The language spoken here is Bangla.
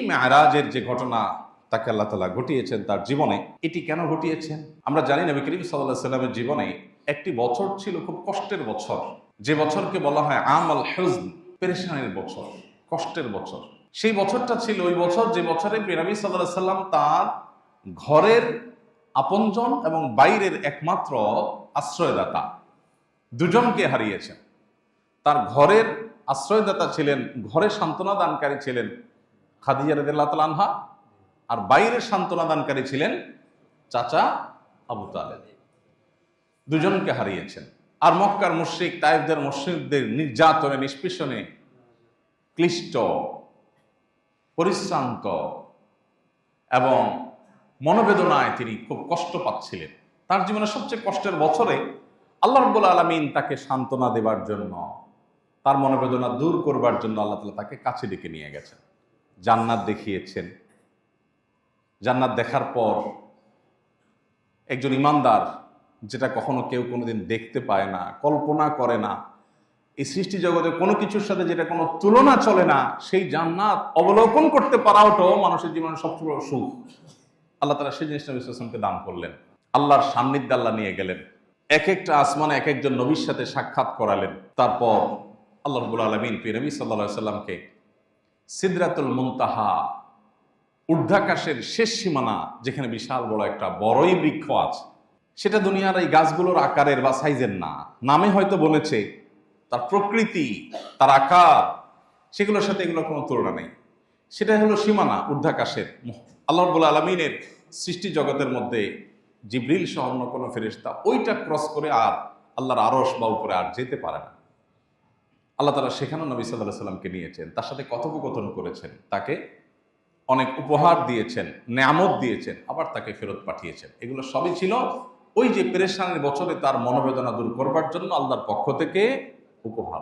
মেরাজের যে ঘটনা তাকে আল্লাহ তাআলা ঘটিয়েছেন তার জীবনে, এটি কেন ঘটিয়েছেন আমরা জানি। নবী করিম সাল্লাল্লাহু আলাইহি ওয়াসাল্লামের জীবনে একটি বছর ছিল খুব কষ্টের বছর, যে বছরকে বলা হয় আমাল হুজন, পেরেশানির বছর, কষ্টের বছর। সেই বছরটা ছিল ওই বছর যে বছরে নবী সাল্লাল্লাহু আলাইহি ওয়াসাল্লাম তার ঘরের আপনজন এবং বাইরের একমাত্র আশ্রয়দাতা দুজনকে হারিয়েছেন। তার ঘরের আশ্রয়দাতা ছিলেন, ঘরে সান্ত্বনা দানকারী ছিলেন খাদিজা রাদিয়াল্লাহু তাআলা আনহা, আর বাইরের সান্ত্বনা দানকারী ছিলেন চাচা আবু তালেব। দুজনকে হারিয়েছেন। আর মক্কার মুশরিক তায়েফদের মুশরিকদের নির্যাতনে, নিষ্পেষণে ক্লিষ্ট, পরিশ্রান্ত এবং মনোবেদনায় তিনি খুব কষ্ট পাচ্ছিলেন। তার জীবনের সবচেয়ে কষ্টের বছরে আল্লাহ রাব্বুল আলামিন তাকে সান্ত্বনা দেবার জন্য, তার মনোবেদনা দূর করবার জন্য আল্লাহ তাআলা তাকে কাছে ডেকে নিয়ে গেছেন, জান্নাত দেখিয়েছেন। জান্নাত দেখার পর একজন ইমানদার, যেটা কখনো কেউ কোনোদিন দেখতে পায় না, কল্পনা করে না, এই সৃষ্টি জগতে কোনো কিছুর সাথে যেটা কোনো তুলনা চলে না, সেই জান্নাত অবলোকন করতে পারাটাও মানুষের জীবনের সবচেয়ে বড় সুখ। আল্লাহ তাআলা সেই জিনিসটা নবী সাল্লাল্লাহু আলাইহি ওয়াসাল্লামকে দান করলেন। আল্লাহর সান্নিধ্যে আল্লাহ নিয়ে গেলেন, এক একটা আসমানে এক একজন নবীর সাথে সাক্ষাৎ করালেন। তারপর আল্লাহ রাব্বুল আলামিন নবী সাল্লাল্লাহু আলাইহি ওয়াসাল্লামকে সিদরাতুল মুনতাহা, ঊর্ধ্বাকাশের শেষ সীমানা, যেখানে বিশাল বড় একটা বড়ই বৃক্ষ আছে, সেটা দুনিয়ার এই গাছগুলোর আকারের বা সাইজের না, নামে হয়তো বলেছে, তার প্রকৃতি, তার আকার, সেগুলোর সাথে এগুলোর কোনো তুলনা নেই। সেটা হলো সীমানা ঊর্ধ্বাকাশের। আল্লাহ রাব্বুল আলামিনের সৃষ্টি জগতের মধ্যে জিবরিল সহ অন্য কোনো ফেরেশতা ওইটা ক্রস করে আর আল্লাহর আরশ বা উপরে আর যেতে পারে না। আল্লাহ তাআলা সেখানে নবী সাল্লাল্লাহু আলাইহি ওয়াসাল্লামকে নিয়েছেন, তার সাথে কথোপকথন করেছেন, তাকে অনেক উপহার দিয়েছেন, নেয়ামত দিয়েছেন, আবার তাকে ফেরত পাঠিয়েছেন। এগুলো সবই ছিল ওই যে পেরেশানির বছরে তার মনোবেদনা দূর করবার জন্য আল্লাহর পক্ষ থেকে উপহার।